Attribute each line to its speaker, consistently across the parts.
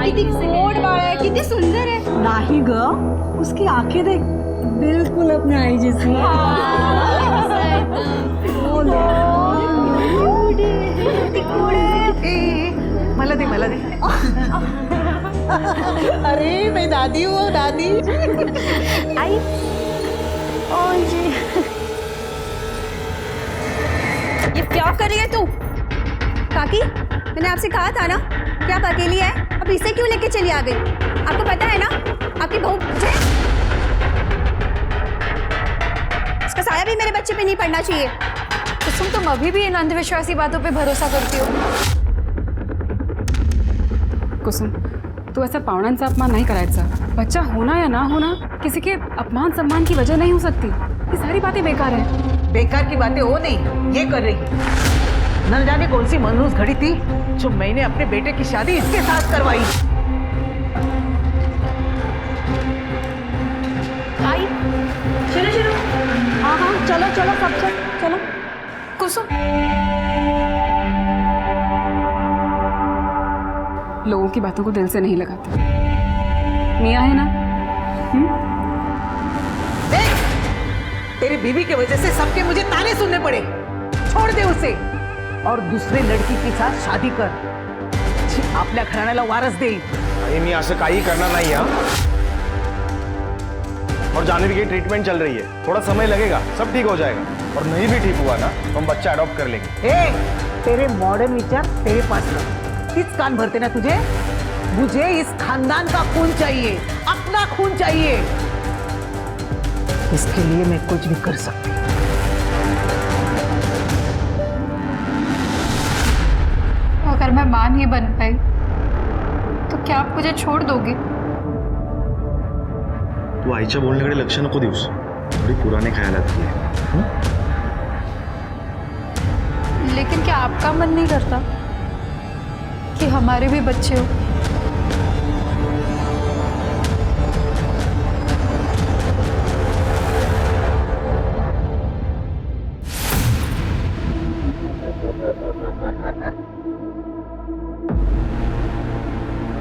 Speaker 1: किती गोड बाळ आहे, किती सुंदर आहे.
Speaker 2: नाही ग, उसकी आंखें देख, बिल्कुल अपने आई जैसी है.
Speaker 3: मला दे मला दे. अरे मैं दादी हूँ दादी.
Speaker 1: आई जी, ये क्या कर रही है तू? काकी, मैंने आपसे कहा था ना कि आप अकेली है, अब इसे क्यों लेके चली आ गई? आपको पता है ना आपकी बहू मुझे, इसका साया भी मेरे बच्चे पे नहीं पड़ना चाहिए.
Speaker 4: कुसुम, तुम अभी भी इन अंधविश्वासी बातों पे भरोसा करती हो? कुसुम, तू ऐसा पावणांचा अपमान नहीं करायचा. बच्चा होना या ना होना किसी के अपमान सम्मान की वजह नहीं हो सकती. ये सारी बातें बेकार हैं.
Speaker 3: बेकार की बातें हो नहीं, ये कर रही. न जाने कौन सी मनहूस घड़ी थी जो मैंने अपने बेटे की शादी इसके साथ करवाई.
Speaker 1: आई, चलो चलो.
Speaker 2: हाँ हाँ, चलो चलो सब चलो.
Speaker 4: कुसुम, लोगों की बातों को दिल से नहीं लगाते. मियाँ है ना?
Speaker 3: देख, तेरी बीवी की वजह से सबके मुझे ताने सुनने पड़े. छोड़ दे उसे और दूसरे लड़की के साथ शादी कर. आपल्या घराण्याला वारस दे.
Speaker 5: आई मी असं काही करणार नाही. हा, और जान्हवी की ट्रीटमेंट चल रही है, थोड़ा समय लगेगा, सब ठीक हो जाएगा. और नहीं भी ठीक हुआ ना तो हम बच्चा अडॉप्ट कर लेंगे.
Speaker 3: तेरे मॉडर्न विचार तेरे पास रख. किस कान भरते ना तुझे. मुझे इस खानदान का खून चाहिए, अपना खून चाहिए. इसके लिए मैं कुछ भी कर सकती हूँ.
Speaker 4: अगर मैं मां नहीं बन पाई तो क्या आप मुझे छोड़ दोगे?
Speaker 5: तू आईच्या बोलण्याकडे लक्ष नको देऊस. थोडी पुराने ख्यालात की आहे.
Speaker 4: लेकिन क्या आपका मन नहीं करता कि हमारे भी बच्चे हो?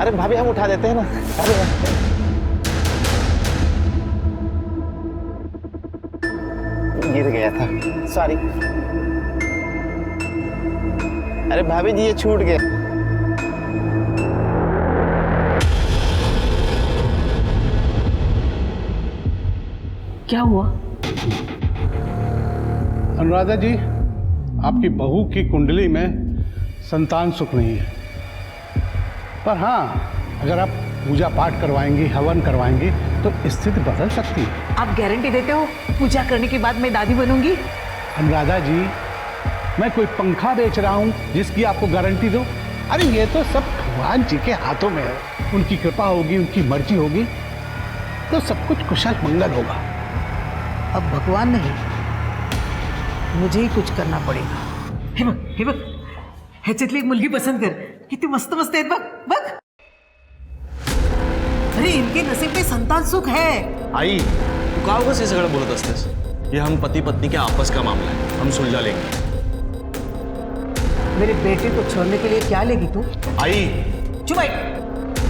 Speaker 5: अरे भाभी हम उठा देते हैं ना. अरे गिर गया था, सॉरी. अरे भाभी जी ये छूट गया.
Speaker 3: क्या हुआ?
Speaker 6: अनुराधा जी, आपकी बहू की कुंडली में संतान सुख नहीं है. पर हाँ, अगर आप पूजा पाठ करवाएंगी, हवन करवाएंगी तो स्थिति बदल सकती है.
Speaker 3: आप गारंटी देते हो पूजा करने के बाद मैं दादी बनूंगी?
Speaker 6: अनुराधा जी, मैं कोई पंखा बेच रहा हूँ जिसकी आपको गारंटी दो? अरे ये तो सब भगवान जी के हाथों में है. उनकी कृपा होगी, उनकी मर्जी होगी तो सब कुछ कुशल मंगल होगा.
Speaker 3: अब भगवान नहीं, मुझे ही कुछ करना पड़ेगा. हे बघ, ह्याच्यातली एक मुलगी पसंत कर. किती मस्त मस्त आहेत बघ बघ. अरे इनके नसीब में संतान सुख है.
Speaker 5: आई तू का उगाच हे सगळं बोलत असतेस. ये हम पति पत्नी के आपस का मामला है, हम सुलझा लेंगे.
Speaker 3: मेरे बेटे को छोड़ने के लिए क्या लेगी तू?
Speaker 5: आई
Speaker 3: चुप भाई.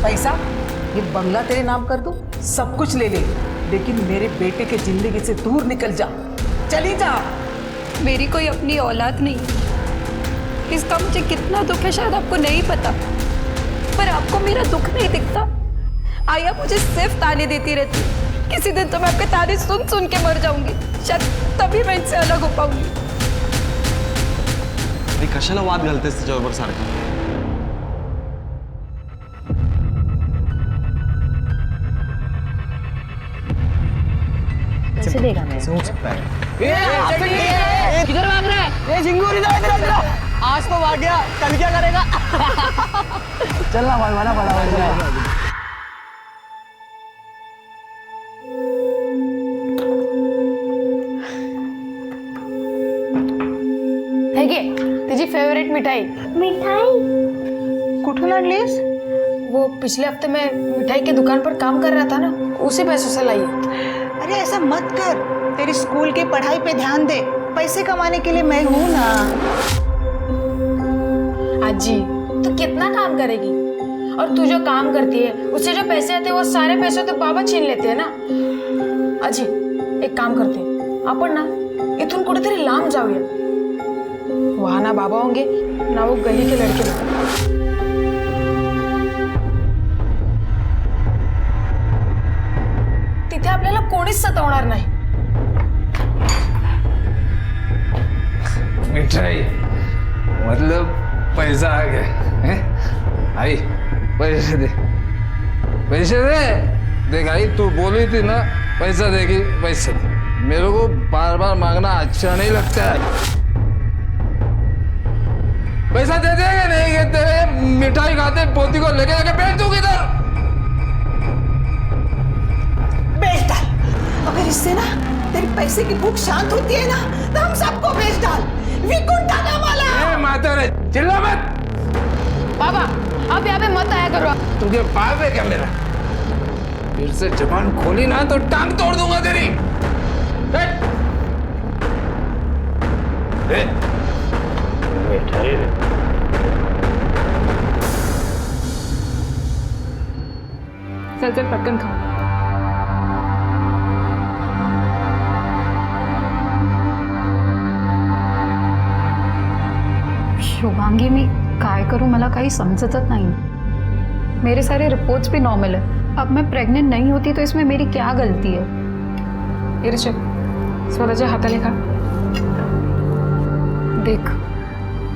Speaker 3: पैसा, ये बंगला तेरे नाम कर दूं, सब कुछ ले ले, लेकिन मेरे बेटे के जिंदगी से दूर निकल जा. चली जा.
Speaker 4: मेरी कोई अपनी औलाद नहीं, इसका मुझे कितना दुख है शायद आपको नहीं पता, पर आपको मेरा दुख नहीं दिखता. आया मुझे सिर्फ ताने देती रहती. किसी दिन तो मैं आपके ताने सुन सुन के मर जाऊंगी. शायद तभी मैं इनसे अलग हो पाऊंगी.
Speaker 5: ती कशाला वाद घालतेस तिच्याबरोबर सारखा.
Speaker 1: कैसे देगा मैं?
Speaker 5: हो सकता है.
Speaker 7: किधर भाग रहा है? झिंगूर इधर. आज तो भाग गया, कल क्या करेगा? चलना भगवाना बड़ा. तुझी फेवरेट मिठाई.
Speaker 3: कुठून आणलीस?
Speaker 4: वो पिछले हफ्ते मैं मिठाई की दुकान पर काम कर रहा था ना, उसी पैसों से लाई है.
Speaker 3: अरे ऐसा मत कर. तेरी स्कूल की पढ़ाई पे ध्यान दे. पैसे कमाने के लिए मैं हूं ना.
Speaker 8: अजी तू कितना काम करेगी? और तू जो काम करती है उससे जो पैसे आते हैं वो सारे पैसे तो बाबा छीन लेते हैं ना। अजी एक काम करते हैं, आपण ना इथून कुठेतरी लांब जाऊया. वहां ना बाबा होंगे ना वो गली के लड़के लोग. तिथे आपल्याला कोणीच सतावणार नाही.
Speaker 9: मिठाई मतलब पैसा आ गया है? आई पैसे दे, पैसे दे. देख आई तू बोली थी ना पैसा देगी, पैसे दे. मेरे को बार बार मांगना अच्छा नहीं लगता है. पैसा दे देंगे नहीं तेरे मिठाई खाते पोती को लेके आके बैठ तू किधर.
Speaker 3: बेच डाल. अगर इससे ना तेरी पैसे की भूख शांत होती है ना तो हम सबको बेच डाल. विकुंठ डाला वाला.
Speaker 9: माता रे चिल्ला मत.
Speaker 8: बाबा आप यहाँ पे मत आया करो.
Speaker 9: तुझे बाप है क्या मेरा? फिर से जबान खोली ना तो टांग तोड़ दूंगा तेरी.
Speaker 8: चल चल पटकन खाओ.
Speaker 4: शुभांगी मी काय करूं मला काही समजतच नाही. मेरे सारे रिपोर्ट्स भी नॉर्मल है. अब मैं प्रेग्नेंट नहीं होती तो इसमें मेरी क्या गलती है?
Speaker 8: ये ऋषभ स्वराच्या हाताले खा. देख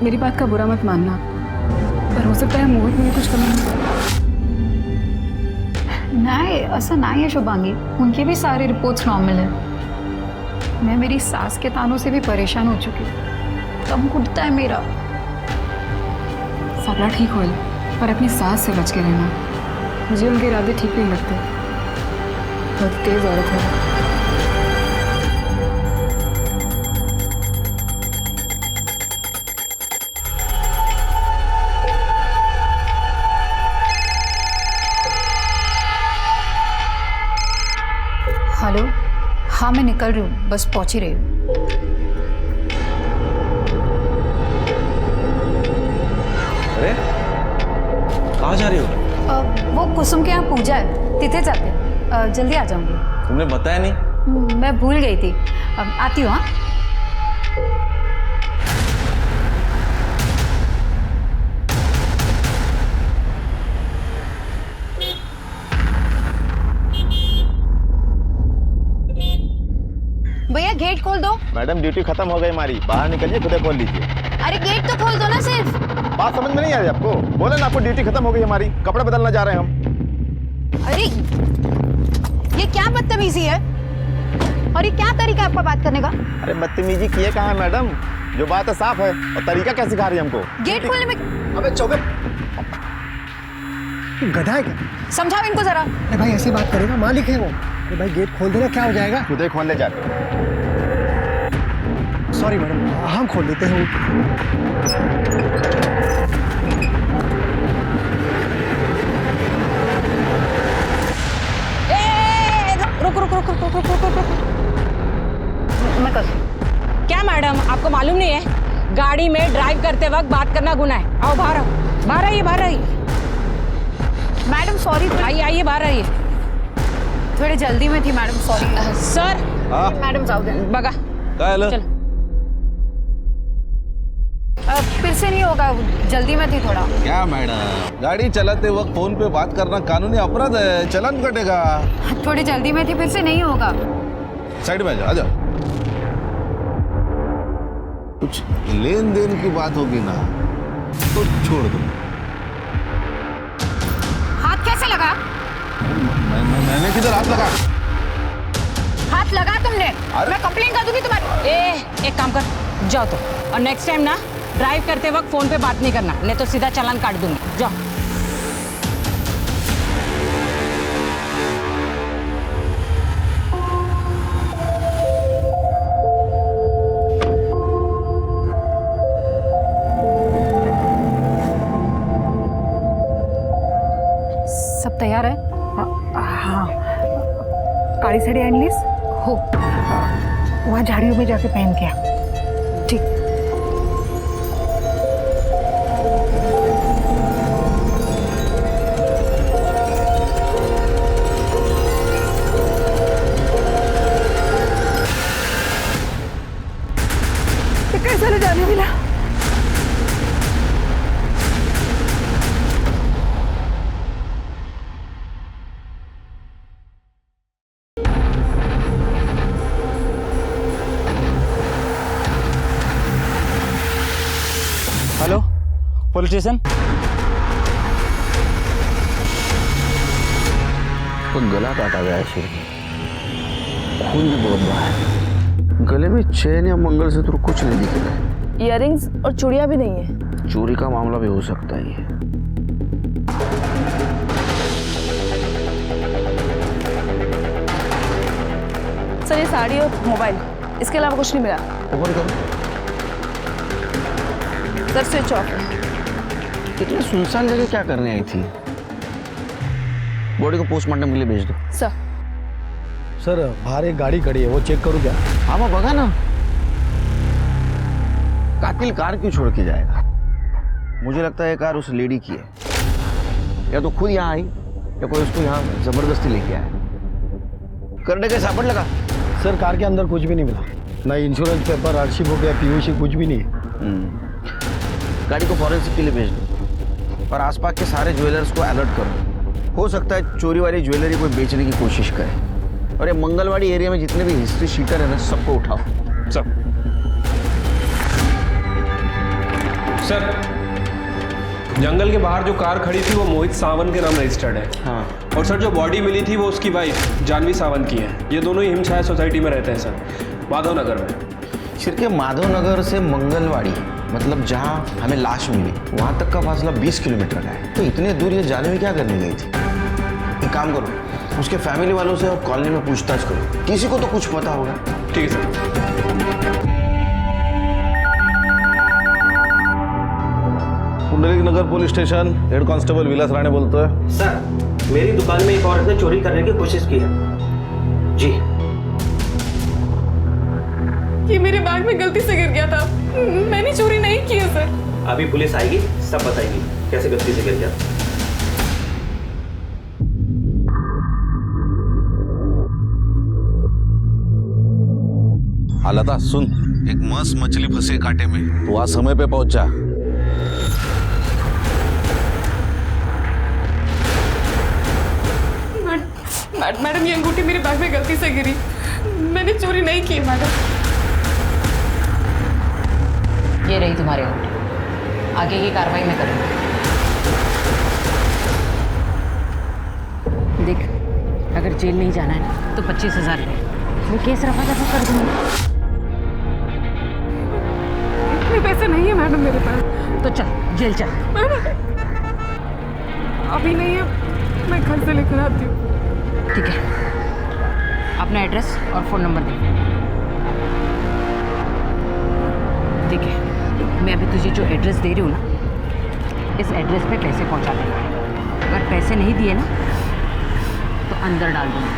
Speaker 8: मेरी बात का बुरा मत मानना पर हो सकता है मोहित में कुछ कमी
Speaker 4: नहीं, ऐसा नहीं है शुभांगी. उनके भी सारे रिपोर्ट्स नॉर्मल है. मैं मेरी सास के तानों से भी परेशान हो चुकी हूँ. दम घुटता है मेरा.
Speaker 8: सगळा ठीक होईल पर अपनी सास से बच के रहना. मुझे उनके इरादे ठीक नहीं लगते. बहुत तेज औरत है.
Speaker 4: हेलो, हाँ मैं निकल रही हूँ, बस पहुँच ही रही हूँ.
Speaker 5: अरे कहाँ जा रही हो?
Speaker 4: वो कुसुम के यहाँ पूजा है, तिथे जाते. जल्दी आ जाऊंगी.
Speaker 5: तुमने बताया नहीं?
Speaker 4: मैं भूल गई थी. आती हूँ. हाँ
Speaker 1: भैया गेट खोल दो.
Speaker 5: मैडम ड्यूटी खत्म हो गई हमारी, बाहर निकलिए, खुद खोल लीजिए.
Speaker 1: अरे गेट तो खोल दो ना सिर्फ.
Speaker 5: बात समझ में नहीं आ रही आपको? बोले ना आपको ड्यूटी खत्म हो गई हमारी, कपड़े बदलना जा रहे हैं हम.
Speaker 1: अरे ये क्या बदतमीजी है और ये क्या तरीका है आपका बात करने का?
Speaker 5: अरे बदतमीजी किए कहाँ है मैडम? जो बात है साफ है और तरीका क्या सिखा रही है हमको?
Speaker 1: गेट खोलने में
Speaker 7: अबे चौबे गधा है क्या?
Speaker 1: समझाओ इनको जरा.
Speaker 7: अरे भाई ऐसे बात करेगा, मालिक है वो. अरे भाई गेट खोल देना, क्या हो जाएगा?
Speaker 5: खुद ही खोलने जा रहे हैं.
Speaker 7: सॉरी मैडम, हम खोल देते हैं.
Speaker 1: रुक रुक रुक रुक रुक रुक रुक रुक. मैं कर.
Speaker 2: क्या मैडम आपको मालूम नहीं है गाड़ी में ड्राइव करते वक्त बात करना गुनाह है? आओ बाहर आओ. बाहर आइए, बाहर आइए.
Speaker 1: Madam sorry.
Speaker 2: आइए आइए, बाहर आइए.
Speaker 4: थोड़ी जल्दी में थी मैडम, सॉरी.
Speaker 2: सर
Speaker 1: मैडम जाओ दे.
Speaker 2: बघा चल.
Speaker 4: फिर से नहीं होगा, जल्दी में थी थोड़ा.
Speaker 10: क्या मैडम, गाड़ी चलाते वक्त फोन पे बात करना कानूनी अपराध है, चालान कटेगा.
Speaker 4: थोड़ी जल्दी में थी, फिर से नहीं होगा.
Speaker 10: साइड में आ जाओ. कुछ लेन देन की बात होगी ना तो छोड़ दो.
Speaker 4: हाथ कैसे लगा?
Speaker 10: मैंने किधर हाथ लगा?
Speaker 4: हाथ लगा तुमने?
Speaker 10: अरे
Speaker 4: मैं कंप्लेन कर दूंगी तुम्हारी.
Speaker 2: एक काम कर, जाओ तो. और नेक्स्ट टाइम ना ड्राइव करते वक्त फोन पे बात नहीं करना, नहीं तो सीधा चालान काट दूंगी. जाओ.
Speaker 4: सब तैयार है?
Speaker 2: हाँ. काली साड़ी आणलीस?
Speaker 4: हो.
Speaker 2: वहाँ झाड़ियों में जाके पहन के आ.
Speaker 4: ठीक.
Speaker 7: Police station.
Speaker 10: तो गला काटा गया है शिरके, खून भी बहुत बहा है। गले में चेन या मंगलसूत्र कुछ नहीं दिख रहा है।
Speaker 8: इयररिंग्स और चूड़ियां भी नहीं है।
Speaker 10: चोरी का मामला भी हो सकता है ये।
Speaker 8: सर ये साड़ी और मोबाइल, इसके अलावा कुछ नहीं मिला।
Speaker 10: ओपन करो।
Speaker 8: सर स्विच ऑफ है।
Speaker 10: इतनी सुनसान जगह क्या करने आई थी? बॉडी को पोस्टमार्टम के लिए भेज दो।
Speaker 8: सर
Speaker 7: सर बाहर एक गाड़ी खड़ी है, वो चेक करूँ क्या?
Speaker 10: हाँ वो बगा ना, कातिल कार क्यों छोड़ के जाएगा? मुझे लगता है कार उस लेडी की है, या तो खुद यहाँ आई या कोई उसको यहाँ जबरदस्ती लेके आया। करने का सापट लगा।
Speaker 7: सर कार के अंदर कुछ भी नहीं मिला, ना इंश्योरेंस पेपर, आरसी बुक या पीयूसी, कुछ भी नहीं।
Speaker 10: गाड़ी को फॉरेंसिक के लिए भेज दो और आसपास के सारे ज्वेलर्स को अलर्ट करो। हो सकता है चोरी वाली ज्वेलरी कोई बेचने की कोशिश करे। और ये मंगलवाड़ी एरिया में जितने भी हिस्ट्री शीटर है ना, सबको उठाओ। सब।
Speaker 11: सर जंगल के बाहर जो कार खड़ी थी वो मोहित सावंत के नाम रजिस्टर्ड है।
Speaker 10: हाँ।
Speaker 11: और सर जो बॉडी मिली थी वो उसकी वाइफ जानवी सावंत की है। ये दोनों ही हिमछाया सोसाइटी में रहते हैं सर, माधव नगर में।
Speaker 10: शिरके माधव नगर से मंगलवाड़ी, मतलब जहाँ हमें लाश मिली, वहाँ तक का फासला 20 किलोमीटर का है। तो इतने दूर ये जानवी क्या करने गई थी? एक काम करो, उसके फैमिली वालों से और कॉलोनी में पूछताछ करो, किसी को तो कुछ पता होगा।
Speaker 11: ठीक है सर।
Speaker 10: पुंडलिक नगर पुलिस स्टेशन, हेड कांस्टेबल विलास राणे बोलते हैं।
Speaker 12: सर मेरी दुकान में एक औरत ने चोरी करने की कोशिश की है। जी।
Speaker 8: ये मेरे बैग में गलती से गिर गया था, मैंने चोरी नहीं की है सर।
Speaker 12: अभी पुलिस आएगी, सब बताएगी कैसे गलती से गिर गया।
Speaker 10: लता सुन, एक मस्त मछली फंसे कांटे में, तो आज समय पे पहुंच जा।
Speaker 8: मैडम ये अंगूठी मेरे बैग में गलती से गिरी, मैंने चोरी नहीं की मैडम।
Speaker 2: ये रही तुम्हारी अंगूठी, आगे की कार्रवाई मैं करूँगी। देख, अगर जेल नहीं जाना है ना तो 25,000 दे, मैं केस रफा दफा कर दूँगी।
Speaker 8: इतने पैसे नहीं है मैडम मेरे पास।
Speaker 2: तो चल जेल चल।
Speaker 8: अभी नहीं है, मैं घर से लेकर आती हूँ।
Speaker 2: ठीक है, अपना एड्रेस और फ़ोन नंबर दे। ठीक है, मैं अभी तुझे जो एड्रेस दे रही हूँ ना, इस एड्रेस पे पैसे पहुँचा देना। अगर पैसे नहीं दिए ना तो अंदर डाल दूँगा।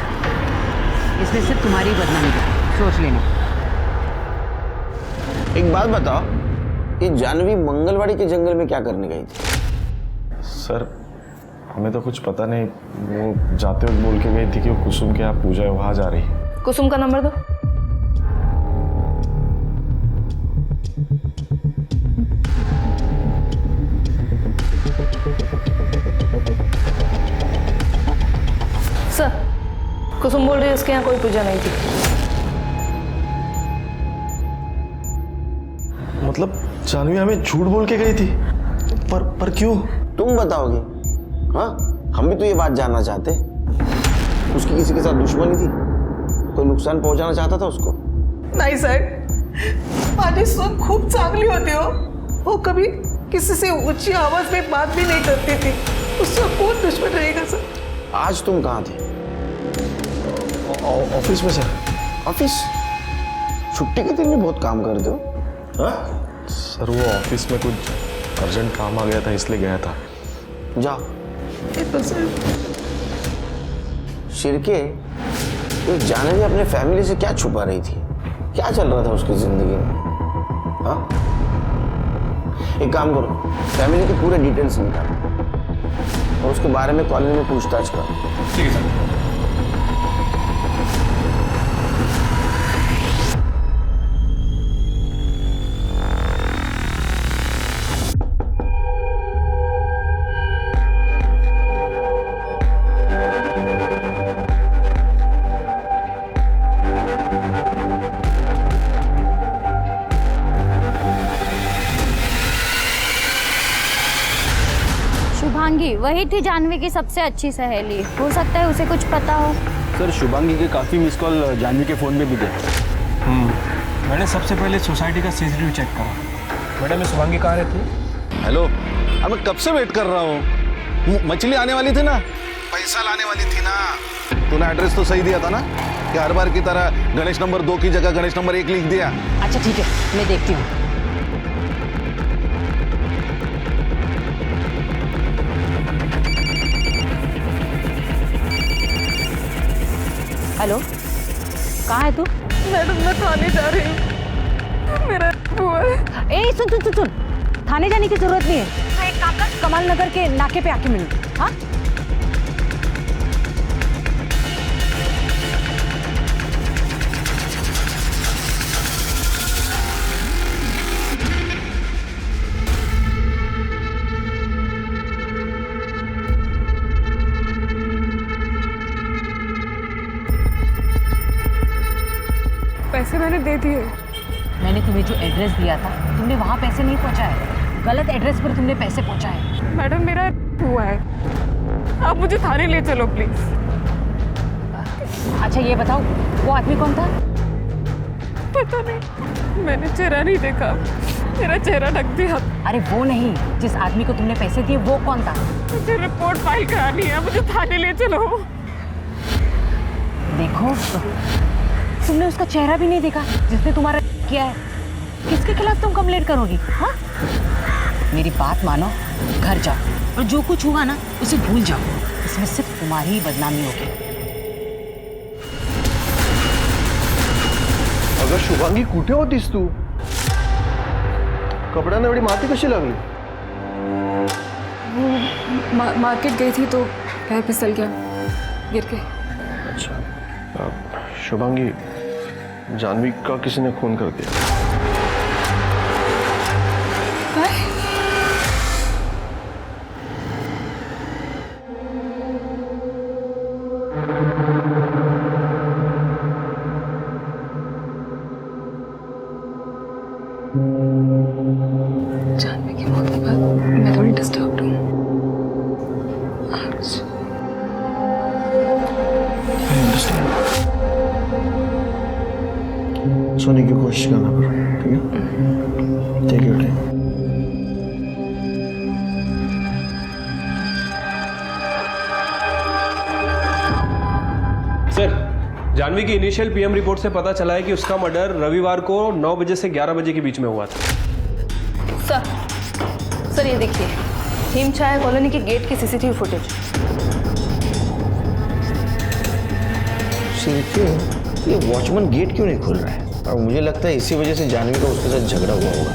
Speaker 2: इसमें सिर्फ तुम्हारी बदनामी है, सोच लेना।
Speaker 10: एक बात बताओ, ये जानवी मंगलवाड़ी के जंगल में क्या करने गई थी?
Speaker 5: सर हमें तो कुछ पता नहीं, वो जाते वक्त बोल के गई थी कि वो कुसुम के यहाँ पूजा है, वहाँ जा रही है।
Speaker 8: कुसुम का नंबर दो। सर कुसुम बोल रही है उसके यहाँ कोई पूजा नहीं थी।
Speaker 5: मतलब जानवी हमें झूठ बोल के गई थी? पर क्यों?
Speaker 10: तुम बताओगे? हाँ, हम भी तो ये बात जानना चाहते। उसकी किसी के साथ दुश्मनी थी? कोई नुकसान पहुंचाना चाहता था उसको?
Speaker 3: नाही साहेब, माझी सून खूप चांगली होती हो। वो कभी किसी से ऊंची आवाज में बात भी नहीं करती थी। उसका कौन दुश्मन रहेगा सर?
Speaker 10: आज तुम कहाँ थे?
Speaker 5: ऑफिस में सर।
Speaker 10: ऑफिस? छुट्टी के दिन भी बहुत काम करते हो।
Speaker 5: हाँ सर, वो ऑफिस में कुछ अर्जेंट काम आ गया था इसलिए गया था।
Speaker 10: जाओ। शिरके, ये जानवी अपने फैमिली से क्या छुपा रही थी? क्या चल रहा था उसकी जिंदगी में? हाँ, एक काम करो, फैमिली के पूरे डिटेल्स निकालो और उसके बारे में कॉलेज में पूछताछ करो।
Speaker 11: ठीक है सर।
Speaker 13: वही थी जानवी की सबसे अच्छी सहेली। हो सकता है उसे कुछ पता हो।
Speaker 11: सर शुभांगी के काफ़ी मिस कॉल जानवी के फ़ोन में भी थे। मैंने सबसे पहले सोसाइटी का सीसीटीवी चेक करा। मैडम ये शुभांगी कहाँ रहती है?
Speaker 14: हेलो, अब मैं कब से वेट कर रहा हूँ। मछली आने वाली थी ना, पैसा लाने वाली थी ना। तूने एड्रेस तो सही दिया था ना, कि हर बार की तरह गणेश नंबर 2 की जगह गणेश नंबर 1 लिख दिया।
Speaker 2: अच्छा ठीक है, मैं देखती हूँ। हेलो, कहाँ है तू?
Speaker 4: मैडम मैं थाने जा रही हूँ, मेरा हुआ है।
Speaker 2: ए सुन सुन सुन सुन, थाने जाने की जरूरत नहीं है। तो एक काम कर, कमाल नगर के नाके पे आके मिल। हाँ
Speaker 4: पैसे मैंने दे दिए।
Speaker 2: मैंने तुम्हें जो एड्रेस दिया था, तुमने वहाँ पैसे नहीं पहुँचाए। गलत एड्रेस पर तुमने पैसे पहुँचाए।
Speaker 4: मैडम मेरा हुआ है, आप मुझे थाने ले चलो प्लीज।
Speaker 2: अच्छा ये बताओ, वो आदमी कौन था?
Speaker 4: पता नहीं, मैंने चेहरा नहीं देखा, मेरा चेहरा ढक दिया।
Speaker 2: अरे वो नहीं, जिस आदमी को तुमने पैसे दिए वो कौन था?
Speaker 4: मुझे रिपोर्ट फाइल करानी है, मुझे थाने ले चलो।
Speaker 2: देखो, तुमने उसका चेहरा भी नहीं देखा जिसने तुम्हारा किया है। किसके खिलाफ तुम कंप्लेंट करोगी? हाँ, मेरी बात मानो, घर जाओ और जो कुछ हुआ ना उसे भूल जाओ। इसमें सिर्फ तुम्हारी ही बदनामी होगी।
Speaker 15: अगं शुभांगी, कुठे होतीस तू? कपड्यांना एवढी माती कशी लागली?
Speaker 4: मार्केट गई थी तो पैर फिसल गया, गिर के।
Speaker 15: अच्छा, शुभांगी, जानवी का किसी ने खून कर दिया।
Speaker 4: जानवी की मौत के बाद मैं थोड़ी डिस्टर्ब्ड हूँ।
Speaker 15: सोने की कोशिश करना पड़ा, ठीक है? Take your time.
Speaker 11: Sir, Janhvi की इनिशियल पीएम रिपोर्ट से पता चला है कि उसका मर्डर रविवार को 9 बजे से 11 बजे के बीच में हुआ था।
Speaker 4: सर ये देखिए, हिमछाया कॉलोनी के गेट की सीसीटीवी फुटेज।
Speaker 10: शिल्पी, ये वॉचमैन गेट क्यों नहीं खोल रहा है? और मुझे लगता है इसी वजह से जानवी का उसके साथ झगड़ा हुआ होगा।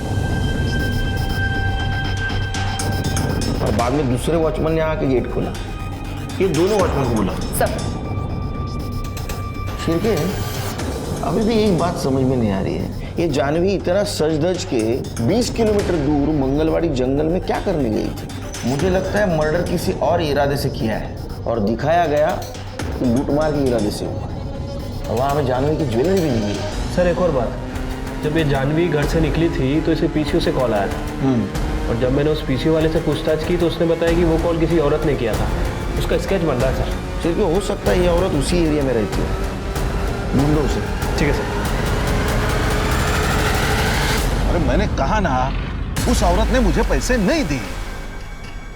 Speaker 10: और बाद में दूसरे वॉचमैन ने आके गेट खोला। ये दोनों वॉचमैन को बोला।
Speaker 4: सब
Speaker 10: शिल्पी, अभी भी एक बात समझ में नहीं आ रही है, ये जानवी इतना सज धज के 20 किलोमीटर दूर मंगलवाड़ी जंगल में क्या करने गई थी? मुझे लगता है मर्डर किसी और इरादे से किया है और दिखाया गया कि लूटमार के इरादे से हुआ। और वहाँ हमें जानवी की ज्वेलरी भी नहीं मिली।
Speaker 11: सर एक और बात, जब ये जानवी घर से निकली थी तो इसे पीछे से कॉल आया था। और जब मैंने उस पीछे वाले से पूछताछ की तो उसने बताया कि वो कॉल किसी औरत ने किया था। उसका स्केच बन रहा है सर।
Speaker 10: सिर्फ हो सकता है ये औरत उसी एरिया में रहती है, ढूंढो उसे।
Speaker 11: ठीक है सर।
Speaker 14: अरे मैंने कहा ना, उस औरत ने मुझे पैसे नहीं दिए।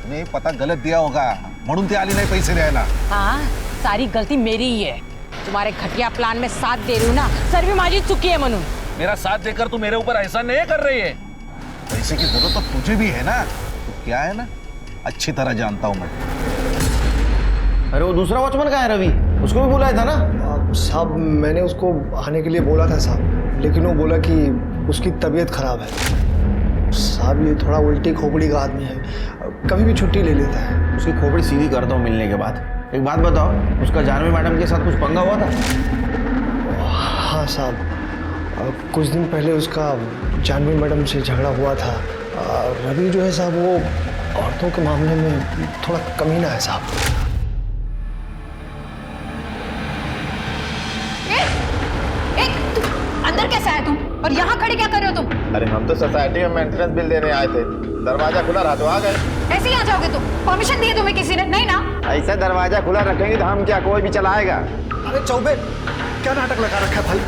Speaker 14: नहीं पता गलत दिया होगा म्हणून ती आली नाही पैसे द्यायला।
Speaker 2: हाँ, सारी गलती मेरी ही है। तुम्हारे घटिया प्लान में साथ दे रही हूँ ना, सर्वी माझी चुकी है म्हणून।
Speaker 14: मेरा साथ देकर तू मेरे ऊपर ऐसा नहीं कर रही है। पैसे की जरूरत तो तुझे भी है ना, तो क्या है ना, अच्छी तरह जानता हूं मैं।
Speaker 10: अरे वो दूसरा वॉचमैन कहाँ है? रवि, उसको भी बुलाया था ना?
Speaker 15: साहब मैंने उसको आने के लिए बोला था साहब, लेकिन वो बोला कि उसकी तबीयत खराब है। साहब ये थोड़ा उल्टी खोपड़ी का आदमी है, कभी भी छुट्टी ले लेता है।
Speaker 10: उसकी खोपड़ी सीधी करता हूँ मिलने के बाद। एक बात बताओ, उसका जानवी मैडम के साथ कुछ पंगा हुआ था?
Speaker 15: हाँ साहब, कुछ दिन पहले उसका जानवी मैडम से झगड़ा हुआ था। रवि जो है साहब वो औरतों के मामले में थोड़ा कमीना है साहब।
Speaker 8: अंदर कैसे आया तुम?
Speaker 1: और यहाँ खड़े क्या कर रहे हो तुम?
Speaker 10: अरे हम तो सोसाइटी में मेंटेनेंस बिल देने आए थे, दरवाजा खुला रहा तो आ गए।
Speaker 1: ऐसे ही आ जाओगे तुम? परमिशन दी है तुम्हें किसी ने? नहीं ना।
Speaker 10: ऐसा दरवाजा खुला रखेंगे तो हम क्या, कोई भी चलाएगा?
Speaker 15: अरे चौबे, क्या नाटक लगा रखा है भाई?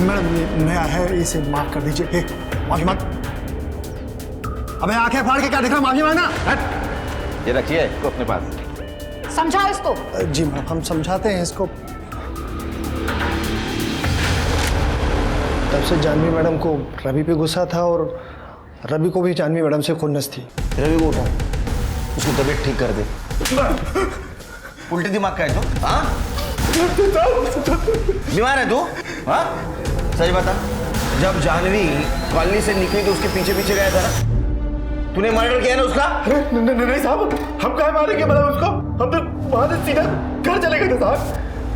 Speaker 15: मैडम नया है, इसे माफ कर दीजिए। हे, माफी मांग। अबे आंखें फाड़ के क्या देख रहा, माफी मांगना।
Speaker 10: ये रखिए इसको अपने पास।
Speaker 1: समझाओ इसको।
Speaker 15: जी मैडम, हम समझाते हैं इसको। तब से जानवी मैडम को रवि पे गुस्सा था और रवि को भी जानवी मैडम से खुन्नस थी।
Speaker 10: रवि को उठा, उसकी तबीयत ठीक कर दे। उल्टे दिमाग का है तू? हाँ, बीमार है तू? हाँ, सच बता, जब जानवी कॉलोनी से निकली तो उसके पीछे पीछे गया था ना? तूने मर्डर किया ना उसका?
Speaker 16: नहीं साहब, हम क्या मारेंगे मतलब उसको? हम तो वहां से सीधा घर चले गए थे साहब।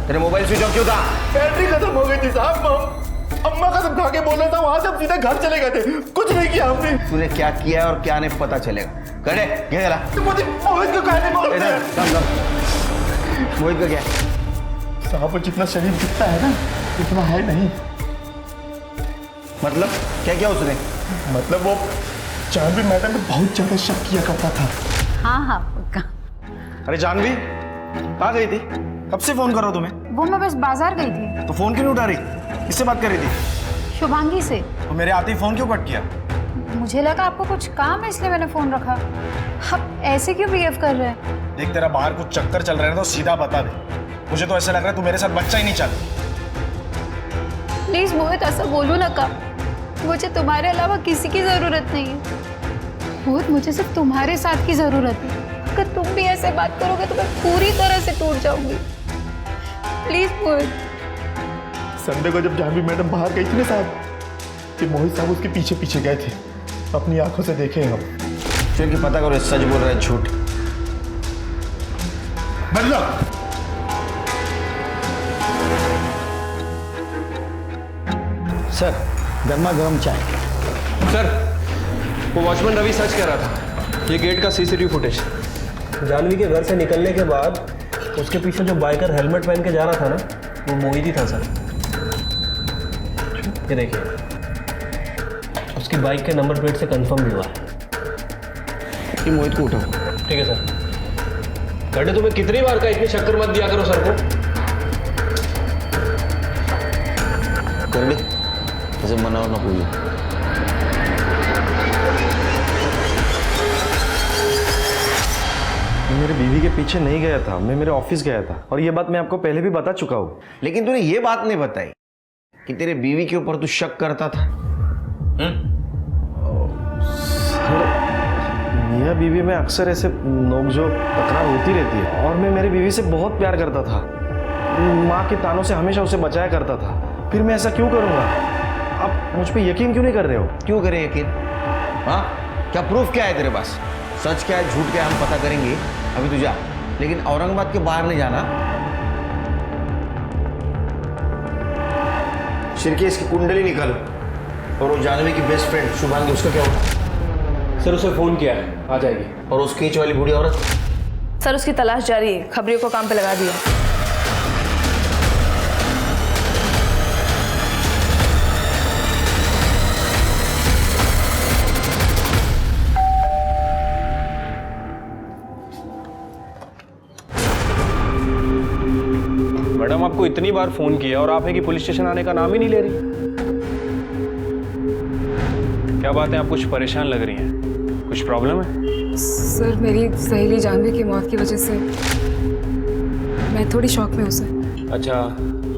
Speaker 10: तेरे मोबाइल स्विच ऑफ क्यों था?
Speaker 16: बैटरी खत्म हो गई थी साहब। अम्मा कसम खा के बोल रहा था, वहां से हम सीधा घर चले गए थे, कुछ नहीं किया हमने।
Speaker 10: तूने क्या किया और क्या नहीं पता चलेगा। करे क्या करा?
Speaker 16: मुझे मोहित को कहने बोल रहे हैं।
Speaker 10: मोहित का क्या?
Speaker 16: साहब वो जितना शरीफ दिखता है ना, उतना है नहीं।
Speaker 10: मतलब क्या किया उसने?
Speaker 16: मतलब वो जानवी मैडम में बहुत ज्यादा शक किया करता था।
Speaker 1: हाँ हाँ पक्का।
Speaker 16: अरे जानवी कहाँ गई थी? कब से फोन कर रहा हूँ तुम्हें?
Speaker 8: वो मैं बस बाजार गई थी।
Speaker 16: तो फोन क्यों नहीं उठा रही? किससे बात कर रही थी?
Speaker 8: शुभांगी से।
Speaker 16: तो मेरे आते ही फोन क्यों कट किया?
Speaker 8: मुझे लगा आपको कुछ काम है इसलिए मैंने फोन रखा। आप ऐसे क्यों बिहेव कर रहे हैं?
Speaker 16: देख तेरा बाहर कुछ चक्कर चल रहा है तो सीधा बता दे। मुझे तो ऐसा लग रहा है तू मेरे साथ बच्चा ही नहीं चल।
Speaker 4: प्लीज मोहित ऐसा बोलो ना का, मुझे तुम्हारे अलावा किसी की जरूरत नहीं है। मोहित मुझे सिर्फ तुम्हारे साथ की जरूरत है। अगर तुम भी ऐसे बात करोगे तो मैं पूरी तरह से टूट जाऊंगी। Please Mohit.
Speaker 16: संडे को जब जानवी मैडम बाहर गई थी ना साहब, कि मोहित साहब उसके पीछे पीछे गए थे, अपनी आंखों से देखे हम।
Speaker 10: चल के पता करो सच बोल रहा है झूठ।
Speaker 16: मतलब
Speaker 15: सर, गर्मा गर्म चाय।
Speaker 11: सर, वो वॉचमैन रवि सच कह रहा था। ये गेट का सीसीटीवी फुटेज। जानवी के घर से निकलने के बाद उसके पीछे जो बाइकर हेलमेट पहन के जा रहा था ना, वो मोहित ही था सर। ये देखिए, उसकी बाइक के नंबर प्लेट से कंफर्म भी हुआ है
Speaker 10: कि मोहित को उठाओ।
Speaker 11: ठीक है सर। गड्ढे तुम्हें कितनी बार का इतनी शक्कर मत दिया करो सर को।
Speaker 10: कर ले, ऐसे मनाओ ना कोई।
Speaker 5: मैं मेरे बीवी के पीछे नहीं गया था, मैं मेरे ऑफिस गया था, और ये बात मैं आपको पहले भी बता चुका हूँ।
Speaker 10: लेकिन तूने ये बात नहीं बताई कि तेरे बीवी के ऊपर तू शक करता था।
Speaker 5: मियाँ बीवी में अक्सर ऐसे नोकझोंक तकरार होती रहती है, और मैं मेरी बीवी से बहुत प्यार करता था। माँ के तानों से हमेशा उसे बचाया करता था। फिर मैं ऐसा क्यों करूँगा? आप मुझ पे यकीन क्यों नहीं कर रहे हो?
Speaker 10: क्यों करें यकीन? हाँ, क्या प्रूफ क्या है तेरे पास? सच क्या है झूठ क्या है हम पता करेंगे। अभी तू जा, लेकिन औरंगाबाद के बाहर नहीं जाना। शिरकेश की कुंडली निकल, और वो जानवी की बेस्ट फ्रेंड शुभांगी, उसका क्या हुआ?
Speaker 11: सर उसे फोन किया है, आ जाएगी।
Speaker 10: और उस केच वाली बूढ़ी औरत?
Speaker 8: सर उसकी तलाश जारी है, खबरियों को काम पे लगा दिया।
Speaker 11: मैडम आपको इतनी बार फोन किया और आप है कि पुलिस स्टेशन आने का नाम ही नहीं ले रही। क्या बात है, आप कुछ परेशान लग रही हैं? कुछ प्रॉब्लम है?
Speaker 8: सर मेरी सहेली जानवी की मौत की वजह से मैं थोड़ी शॉक में हूँ सर।
Speaker 11: अच्छा,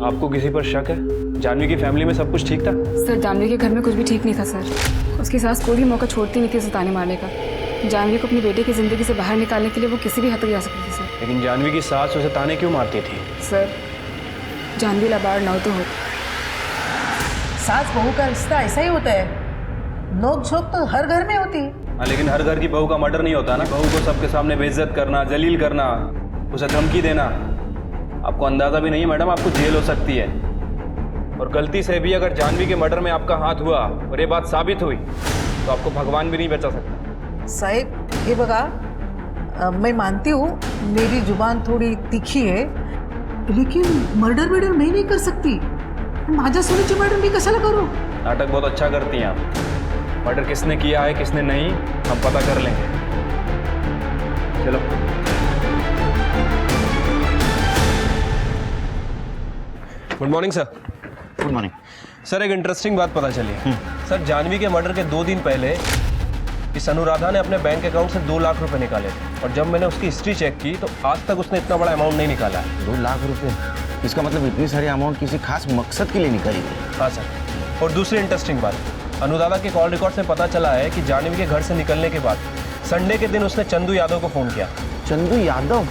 Speaker 11: आपको किसी पर शक है? जानवी की फैमिली में सब कुछ ठीक था?
Speaker 8: सर जानवी के घर में कुछ भी ठीक नहीं था सर। उसकी सास कोई भी मौका छोड़ती नहीं थी उसे ताने मारने का। जानवी को अपनी बेटे की जिंदगी से बाहर निकालने के लिए वो किसी भी हद तक जा सकती थी सर।
Speaker 11: लेकिन जानवी की सास उसे ताने क्यों मारती थी?
Speaker 8: सर जानवी लाबार नौ तो हो।
Speaker 3: सास बहू का रिश्ता ऐसा ही होता है, नोक झोंक तो हर घर में होती है।
Speaker 11: हाँ, लेकिन हर घर की बहू का मर्डर नहीं होता ना। बहू को सबके सामने बेइज्जत करना, जलील करना, उसे धमकी देना, आपको अंदाजा भी नहीं है मैडम, आपको जेल हो सकती है। और गलती से भी अगर जानवी के मर्डर में आपका हाथ हुआ और ये बात साबित हुई तो आपको भगवान भी नहीं बचा सकता।
Speaker 3: साहेब हे बघा, मैं मानती हूँ मेरी जुबान थोड़ी तीखी है, लेकिन मर्डर मैं नहीं कर सकती। माझ्या सोनीची मर्डर मी कशाला करू?
Speaker 11: नाटक बहुत अच्छा करती हैं आप। मर्डर किसने किया है किसने नहीं हम पता कर लेंगे। चलो। Good morning sir.
Speaker 10: Good morning
Speaker 11: sir, एक इंटरेस्टिंग बात पता चली। सर, जानवी के मर्डर के 2 दिन पहले इस अनुराधा ने अपने बैंक अकाउंट से 2 लाख रुपए निकाले थे, और जब मैंने उसकी हिस्ट्री चेक की तो आज तक उसने इतना बड़ा अमाउंट नहीं निकाला है।
Speaker 10: 2 लाख रुपए? इसका मतलब इतनी सारी अमाउंट किसी खास मकसद के लिए निकाली गई?
Speaker 11: हाँ सर। और दूसरी इंटरेस्टिंग बात, अनुराधा के कॉल रिकॉर्ड से पता चला है कि जानवी के घर से निकलने के बाद संडे के दिन उसने चंदू यादव को फोन किया।
Speaker 10: चंदू यादव?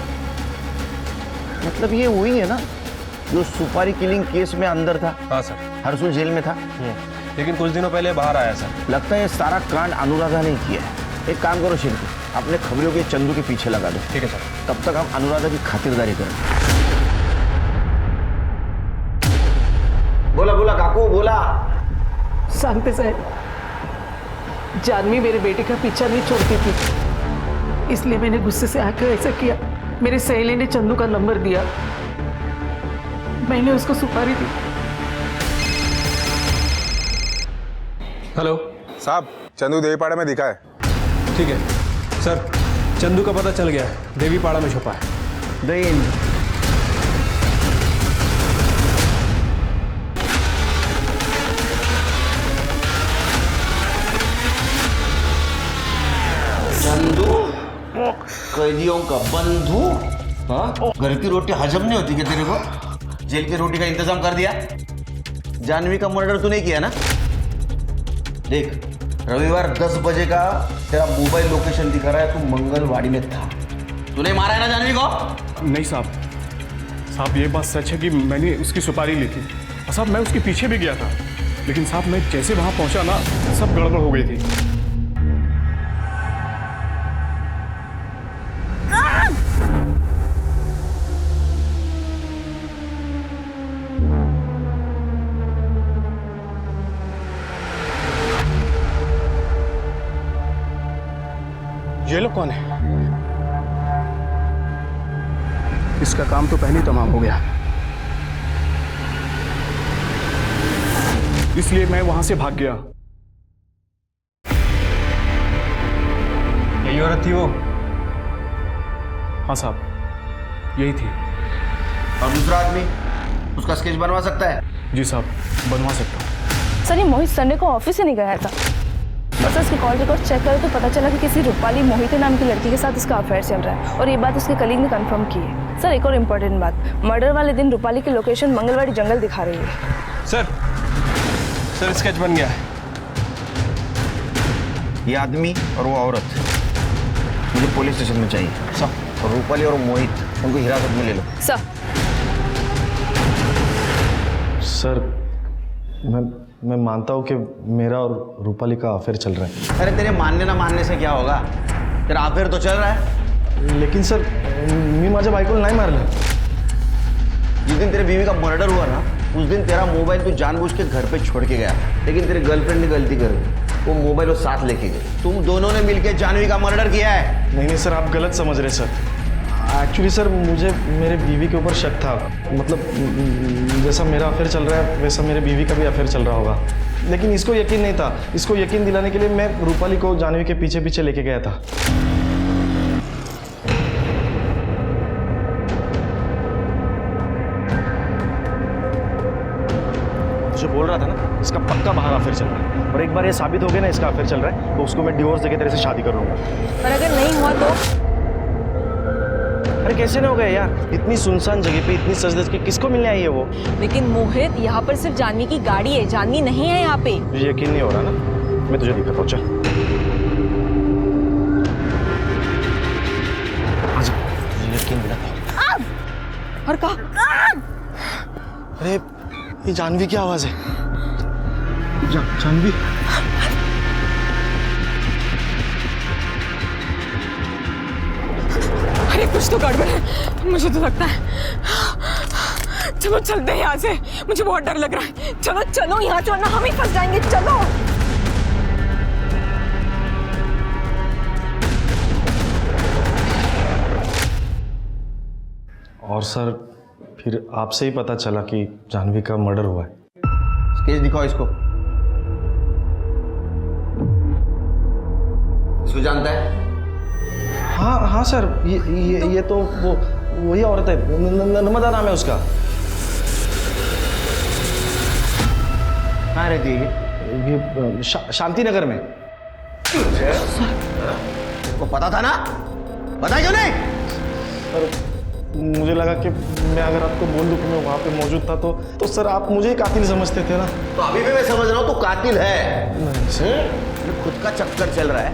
Speaker 10: मतलब ये वही है ना जो सुपारी किलिंग केस में अंदर था?
Speaker 11: हाँ सर।
Speaker 10: हरसुल जेल में था,
Speaker 11: लेकिन कुछ दिनों पहले बाहर आया सर।
Speaker 10: लगता है ये सारा कांड अनुराधा ने किया है। एक काम करो शिल्पी, अपने खबरों के चंदू के पीछे लगा दो।
Speaker 11: ठीक है सर।
Speaker 10: तब तक हम अनुराधा की खातिरदारी करें। बोला बोला काकू बोला।
Speaker 3: शांति साहब, जानवी मेरे बेटे का पीछा नहीं छोड़ती थी, इसलिए मैंने गुस्से से आकर ऐसा किया। मेरे सहेली ने चंदू का नंबर दिया, मैंने उसको सुपारी दी।
Speaker 11: हेलो
Speaker 17: साहब, चंदू देवीपाड़ा में दिखा है।
Speaker 11: ठीक है सर, चंदू का पता चल गया है, देवीपाड़ा में छुपा है।
Speaker 10: चंदू कैदियों का बंधु? हाँ, घर की रोटी हजम नहीं होती क्या तेरे को? जेल की रोटी का इंतजाम कर दिया। जानवी का मर्डर तूने किया ना? देख, रविवार 10 बजे का तेरा मोबाइल लोकेशन दिखा रहा है, तू मंगलवाड़ी में था। तूने मारा है ना जानवी को?
Speaker 18: नहीं साहब, ये बात सच है कि मैंने उसकी सुपारी ली थी। और साहब, मैं उसके पीछे भी गया था, लेकिन साहब मैं जैसे वहां पहुंचा ना, सब गड़बड़ हो गई थी। ये लोग कौन है? इसका काम तो पहले ही तमाम हो गया, इसलिए मैं वहां से भाग गया।
Speaker 11: यही औरत थी वो?
Speaker 18: हाँ साहब, यही थी।
Speaker 10: और दूसरा आदमी उसका स्केच बनवा सकता है?
Speaker 18: जी साहब, बनवा सकता हूँ।
Speaker 8: सर, ये मोहित संडे को ऑफिस से नहीं गया था, बस उसके कॉल रिकॉर्ड चेक करे तो पता चला कि किसी रूपाली मोहिते नाम की लड़की के साथ उसका अफेयर चल रहा है, और ये बात उसके कलीग ने कंफर्म की है। सर, एक और इम्पोर्टेंट बात, मर्डर वाले दिन रूपाली की लोकेशन मंगलवाड़ी जंगल दिखा रही है।
Speaker 11: सर स्केच बन गया है।
Speaker 10: ये आदमी और वो औरत मुझे पुलिस स्टेशन में चाहिए। सर, और रूपाली और मोहित, उनको हिरासत में ले लो।
Speaker 5: सर, मैं मानता हूँ कि मेरा और रूपाली का अफेयर चल रहा है।
Speaker 10: अरे तेरे मानने ना मानने से क्या होगा, तेरा अफेयर तो चल रहा है।
Speaker 5: लेकिन सर, मी माझ्या बायकोला नाही मारलं।
Speaker 10: जिस दिन तेरे बीवी का मर्डर हुआ ना, उस दिन तेरा मोबाइल तू जानबूझ के घर पे छोड़ के गया, लेकिन तेरे गर्लफ्रेंड ने गलती कर दी, वो मोबाइल वो साथ लेके गए। तुम दोनों ने मिलकर जानवी का मर्डर किया है।
Speaker 5: नहीं सर, आप गलत समझ रहे सर। एक्चुअली सर, मुझे मेरे बीवी के ऊपर शक था। मतलब जैसा मेरा अफेयर चल रहा है वैसा मेरे बीवी का भी अफेयर चल रहा होगा, लेकिन इसको यकीन नहीं था। इसको यकीन दिलाने के लिए मैं रूपाली को जानवी के पीछे पीछे लेके गया था। जो बोल रहा था ना, इसका पक्का बाहर अफेयर चल रहा है, और एक बार ये साबित हो गया ना इसका अफेयर चल रहा है, तो उसको मैं डिवोर्स देके तेरे से शादी कर लूंगा।
Speaker 8: पर अगर नहीं हुआ तो?
Speaker 5: अरे कैसे नहीं हो गया यार, इतनी सुनसान जगह पे इतनी सज धज के किसको मिलने आई है वो?
Speaker 2: लेकिन मोहित, यहाँ पर सिर्फ जानवी की गाड़ी है, जानवी नहीं है यहाँ पे।
Speaker 5: मुझे यकीन नहीं हो रहा ना, मैं तुझे दिखाता हूँ, चल। आजा, मुझे यकीन दिलाता हूँ।
Speaker 2: और कहा?
Speaker 5: अरे ये जानवी की आवाज है। जानवी?
Speaker 8: अरे कुछ तो गड़बड़ है, मुझे तो लगता है। चलो चलते हैं यहाँ से, मुझे बहुत डर लग रहा है। चलो चलो, यहाँ छोड़ना, हम ही फंस जाएंगे। चलो।
Speaker 5: और सर, फिर आपसे ही पता चला कि जानवी का मर्डर हुआ है।
Speaker 10: स्केच दिखाओ इसको। इसको जानता है?
Speaker 5: हाँ हाँ सर, ये तो वो वही औरत है, नर्मदा नाम है उसका।
Speaker 10: कहाँ रहती है
Speaker 5: ये शांति नगर में।
Speaker 10: को पता था ना, पता क्यों नहीं?
Speaker 5: सर मुझे लगा कि मैं अगर आपको बोल दूं कि मैं वहाँ पे मौजूद था तो सर आप मुझे ही कातिल समझते थे ना।
Speaker 10: तो अभी भी मैं समझ रहा हूँ तू कातिल है।
Speaker 5: नहीं सर,
Speaker 10: खुद का चक्कर चल रहा है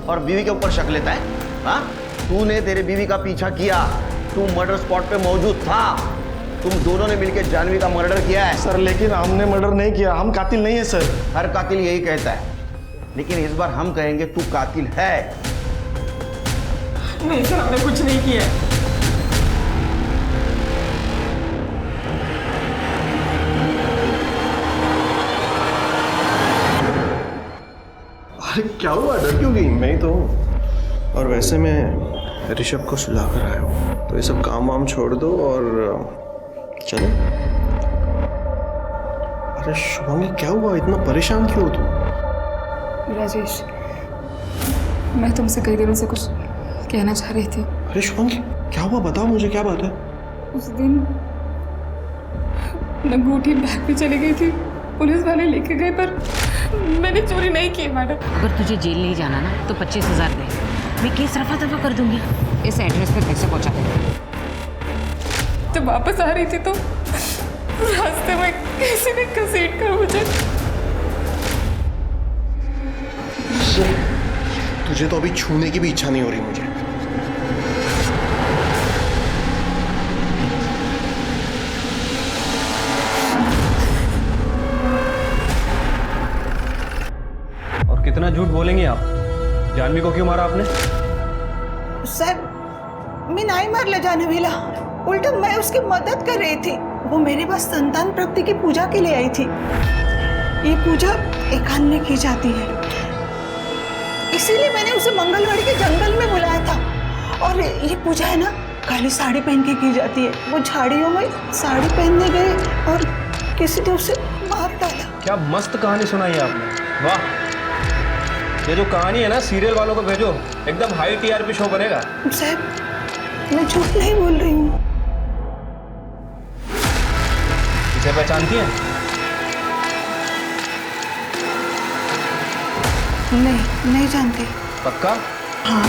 Speaker 10: और बीवी के ऊपर शक लेता है। हाँ, तूने तेरे बीवी का पीछा किया, तू मर्डर स्पॉट पे मौजूद था, तुम दोनों ने मिलकर जानवी का मर्डर किया है।
Speaker 5: सर लेकिन हमने मर्डर नहीं किया, हम कातिल नहीं है सर।
Speaker 10: हर कातिल यही कहता है, लेकिन इस बार हम कहेंगे तू कातिल है।
Speaker 4: नहीं सर, हमने कुछ नहीं किया।
Speaker 15: अरे क्या हुआ, डर क्यों गई? मैं ही तो हूँ। और वैसे मैं ऋषभ को सुला कर आया हूँ, तो ये सब काम वाम छोड़ दो और चलो। अरे शुभांगी क्या हुआ, इतना परेशान क्यों हो तुम?
Speaker 4: राजेश, मैं तुमसे कई दिनों से कुछ कहना चाह रही थी।
Speaker 15: अरे शुभांगी क्या हुआ, बताओ मुझे, क्या बात है?
Speaker 4: उस दिन अंगूठी बैग पे चली गई थी, पुलिस वाले लेके गए, पर मैंने चोरी नहीं की मैडम।
Speaker 2: अगर तुझे जेल नहीं जाना ना तो 25,000 दे, मैं केस रफा दफा कर दूंगी। इस एड्रेस पे पैसे पहुंचा दे।
Speaker 4: जब वापस आ रही थी तो रास्ते में किसी ने घसीट कर मुझे।
Speaker 15: तुझे तो अभी छूने की भी इच्छा नहीं हो रही मुझे।
Speaker 11: और कितना झूठ बोलेंगे आप? जानवी को क्यों मारा आपने?
Speaker 19: सर मैं नहीं मार ले जाने वाला, उल्टा मैं उसकी मदद कर रही थी। वो मेरे पास संतान प्राप्ति की पूजा के लिए आई थी। ये पूजा एकांत में की जाती है, इसीलिए मैंने उसे मंगलवाड़ी के जंगल में बुलाया था। और ये पूजा है ना, काली साड़ी पहन के की जाती है। वो झाड़ियों में साड़ी पहनने गए और किसी ने उसे मार डाला।
Speaker 11: क्या मस्त कहानी सुनाई है आपने, वाह। ये जो कहानी है ना, सीरियल वालों को भेजो, एकदम हाई टीआरपी शो बनेगा।
Speaker 19: साहब मैं झूठ नहीं बोल रही हूँ।
Speaker 11: इसे पहचानती हैं?
Speaker 19: नहीं जानती।
Speaker 11: पक्का?
Speaker 19: हाँ,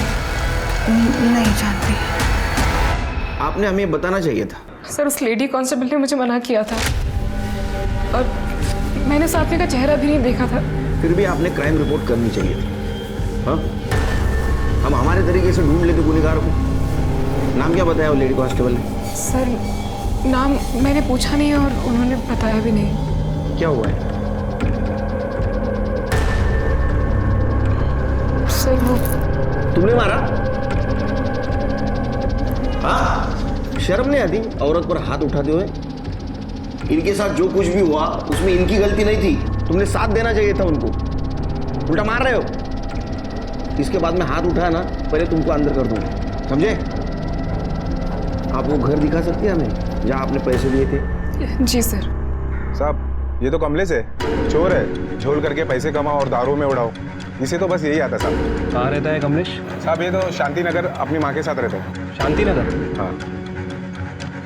Speaker 19: नहीं जानती।
Speaker 10: आपने हमें बताना चाहिए था।
Speaker 4: सर उस लेडी कांस्टेबल ने मुझे मना किया था और मैंने साथी का चेहरा भी नहीं देखा था।
Speaker 10: फिर भी आपने क्राइम रिपोर्ट करनी चाहिए थी। हाँ, हम हमारे तरीके से ढूंढ लेते गुनहगार को। नाम क्या बताया वो लेडी कांस्टेबल ने?
Speaker 4: सर नाम मैंने पूछा नहीं और उन्होंने बताया भी नहीं।
Speaker 10: क्या हुआ है?
Speaker 4: सर वो
Speaker 10: तुमने मारा? हाँ, शर्म नहीं आती औरत पर हाथ उठाते हुए? इनके साथ जो कुछ भी हुआ उसमें इनकी गलती नहीं थी, तुमने साथ देना चाहिए था उनको। उल्टा मार रहे हो। इसके बाद में हाथ उठाया ना, पहले तुमको अंदर कर दूंगा, समझे? आप वो घर दिखा सकते हैं हमें जहाँ आपने पैसे दिए थे?
Speaker 4: जी सर।
Speaker 17: साहब ये तो कमलेश है, चोर है, झोल करके पैसे कमाओ और दारू में उड़ाओ। इसे तो बस यही आता साहब।
Speaker 11: कहाँ रहता है कमलेश?
Speaker 17: साहब ये तो शांति नगर अपनी माँ के साथ रहता है।
Speaker 11: शांति नगर?
Speaker 17: हाँ।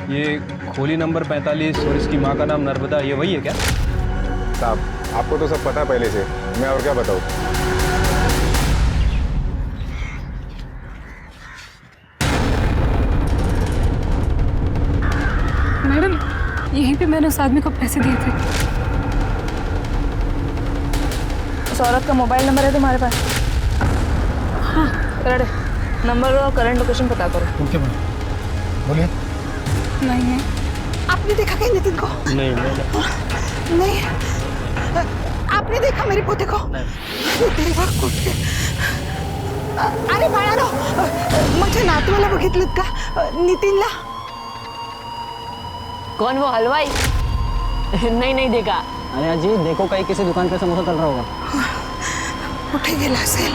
Speaker 11: ये खोली नंबर 45 और इसकी माँ का नाम नर्मदा, ये वही है क्या?
Speaker 17: साहब आपको तो सब पता है पहले से, मैं और क्या बताऊँ।
Speaker 4: मैडम यहीं पे मैंने उस आदमी को पैसे दिए थे।
Speaker 8: उस औरत का मोबाइल नंबर है तुम्हारे पास? हाँ करेक्ट, नंबर और करंट लोकेशन पता करो।
Speaker 15: ओके बोलिए।
Speaker 4: नहीं है।
Speaker 19: आपने देखा क्या नितिन को?
Speaker 11: नहीं
Speaker 19: नहीं। आपने देखा मेरे पोते को? देवा कुठे? अरे बाळानो, माझ्या नातवाला बघितलं का? नितिनला?
Speaker 8: कौन वो हलवाई? नहीं देखा।
Speaker 7: अरे अजी देखो, कहीं किसी दुकान पे समोसा चल रहा होगा।
Speaker 19: कुठे गेला असेल?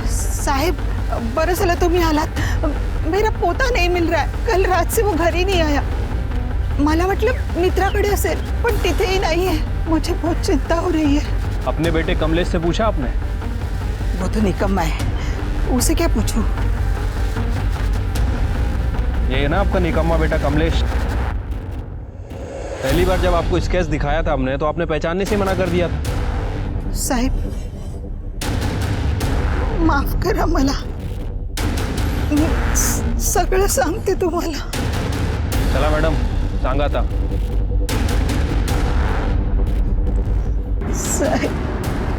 Speaker 19: साहेब बरं झालं तुम्ही आलात। मेरा पोता नहीं मिल रहा है, कल रात से वो घर ही नहीं आया। मला वाटलं मित्राकडे असेल, पण तिथेही नाही है। मुझे बहुत चिंता हो रही है।
Speaker 11: अपने बेटे कमलेश से पूछा आपने?
Speaker 19: वो तो निकम्मा है, उसे क्या पूछूं?
Speaker 11: ये है ना आपका निकम्मा बेटा कमलेश। पहली बार जब आपको स्केच दिखाया था हमने तो आपने पहचानने से मना कर दिया था।
Speaker 19: साहेब माफ करा मला, सगळं सांगते तुम्हाला।
Speaker 11: चला मॅडम, सांगा आता।
Speaker 19: साहेब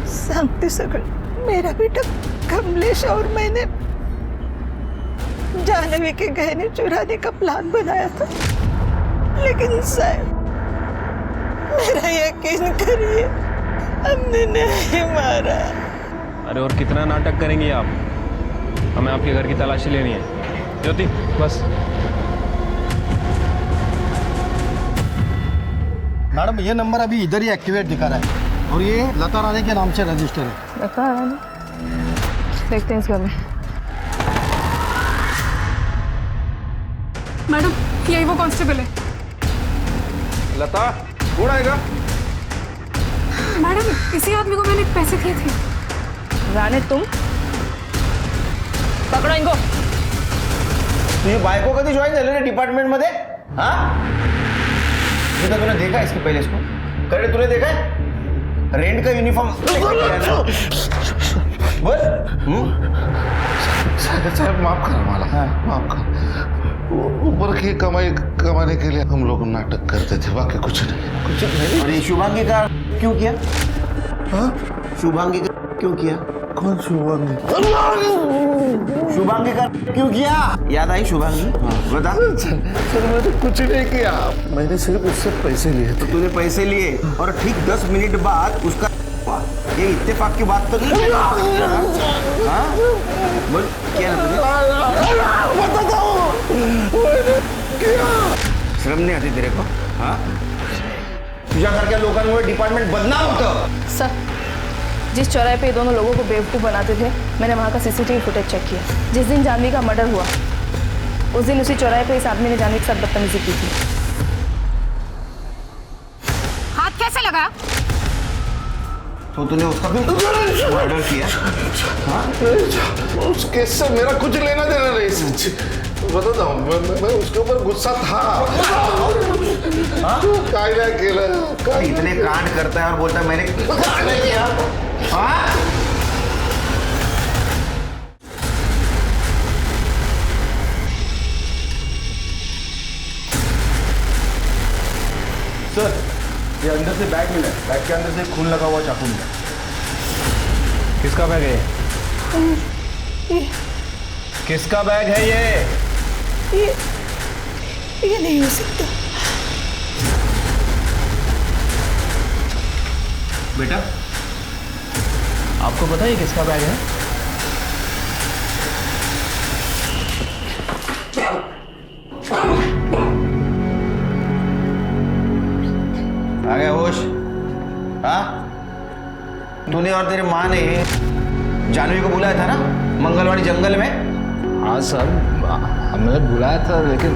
Speaker 19: सांगते सगळं। मेरा बेटा कमलेश और मैंने जानवी के गहने चुराने का प्लान बनाया था, लेकिन साहब मेरा यकीन करिए हमने नहीं मारा।
Speaker 11: अरे और कितना नाटक करेंगी आप? हमें आपके घर की तलाशी लेनी है। ज्योति बस।
Speaker 15: मैडम ये नंबर अभी इधर ही एक्टिवेट दिखा रहा है और ये लता रानी के नाम से रजिस्टर है।
Speaker 8: लता रानी, देखते हैं इस घर में।
Speaker 4: मैडम यही वो कांस्टेबल है।
Speaker 14: लता कौन आएगा?
Speaker 4: मैडम इसी आदमी को मैंने पैसे दिए थे।
Speaker 8: राणे तुम पकड़ो इनको।
Speaker 10: तुझी बायको कधी जॉईन झाली रे डिपार्टमेंट मध्ये? हाँ तो तूने देखा है इसके पहले इसको? करे तूने देखा है? रेंट का यूनिफॉर्म बस।
Speaker 14: साहब माफ करो मला, माफ करो। ऊपर की कमाई कमाने के लिए हम लोग नाटक करते थे, बाकी कुछ नहीं।
Speaker 10: और ये शुभांगी का क्यों किया? हाँ शुभांगी का क्यों किया?
Speaker 14: कौन शुभांगी?
Speaker 10: शुभांगी का क्यों किया? याद आई शुभांगी? बता।
Speaker 14: सर मैंने तो कुछ नहीं किया, मैंने सिर्फ उससे पैसे लिए थे।
Speaker 10: तूने पैसे लिए और ठीक 10 मिनट बाद उसका ये इत्तेफाक की बात तो नहीं है। हाँ बोल क्या ना शर्म नहीं आती तेरे को? हाँ तुझ्यासारख्या लोकांमुळे डिपार्टमेंट बदनाम होतं।
Speaker 8: सर जिस चौराहे पे ये दोनों लोगों को बेवकूफ़ बनाते थे, मैंने वहाँ का सीसीटीवी फुटेज चेक किया। जिस दिन जानवी का मर्डर हुआ उस दिन उसी चौराहे पे इस आदमी ने जानवी के साथ बदतमीजी की थी।
Speaker 4: हाथ कैसे लगा?
Speaker 10: तो तूने उसका भी मर्डर किया? हाँ
Speaker 14: उस केस से मेरा कुछ लेना देना नहीं सच बताता हूँ। मैं उसके ऊपर गुस्सा था। काय नहीं केलं?
Speaker 10: इतने कांड करता है और बोलता है मैंने नहीं किया। हाँ
Speaker 5: सर ये अंदर से बैग मिला है, बैग के अंदर से खून लगा हुआ चाकू मिला। किसका बैग है ये? किसका बैग है ये
Speaker 19: नहीं हो सकता।
Speaker 11: बेटा आपको पता है किसका बैग है?
Speaker 10: आ गया होश? हाँ तूने और तेरी माँ ने जानवी को बुलाया था ना मंगलवाड़ी जंगल में?
Speaker 9: हाँ सर हमने बुलाया था लेकिन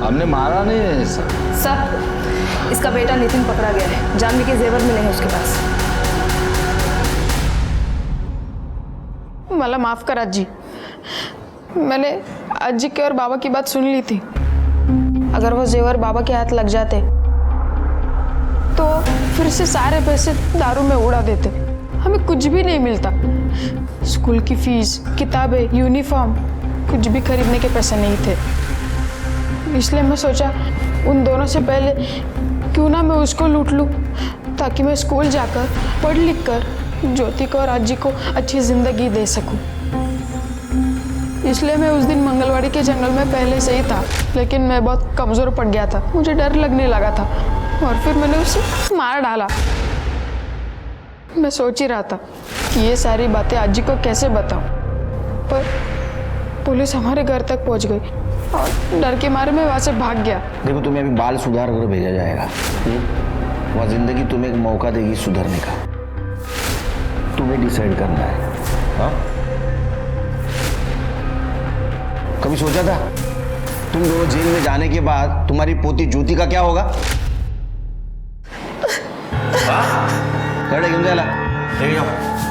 Speaker 9: हमने मारा नहीं है सर।
Speaker 8: सर इसका बेटा नितिन पकड़ा गया है, जानवी के जेवर मिले हैं उसके पास। मला माफ कर आजी, मैंने आजी के और बाबा की बात सुन ली थी। अगर वो जेवर बाबा के हाथ लग जाते तो फिर से सारे पैसे दारू में उड़ा देते, हमें कुछ भी नहीं मिलता। स्कूल की फीस, किताबें, यूनिफॉर्म कुछ भी खरीदने के पैसे नहीं थे। इसलिए मैं सोचा उन दोनों से पहले क्यों ना मैं उसको लूट लूँ, ताकि मैं स्कूल जाकर पढ़ लिख कर ज्योति को और आजी को अच्छी जिंदगी दे सकूं। इसलिए मैं उस दिन मंगलवाड़ी के जंगल में पहले से ही था, लेकिन मैं बहुत कमज़ोर पड़ गया था, मुझे डर लगने लगा था और फिर मैंने उसे मार डाला। मैं सोच ही रहा था कि ये सारी बातें आजी को कैसे बताऊं, पर पुलिस हमारे घर तक पहुंच गई और डर के मारे मैं वहाँ से भाग गया।
Speaker 10: देखो तुम्हें अभी बाल सुधार कर भेजा जाएगा, वह जिंदगी तुम्हें एक मौका देगी सुधरने का। तुम्हें डिसाइड करना है। हाँ कभी सोचा था तुम दोनों जेल में जाने के बाद तुम्हारी पोती ज्योति का क्या होगा? वाह, गाडी घेऊन जायला. लेके जाओ.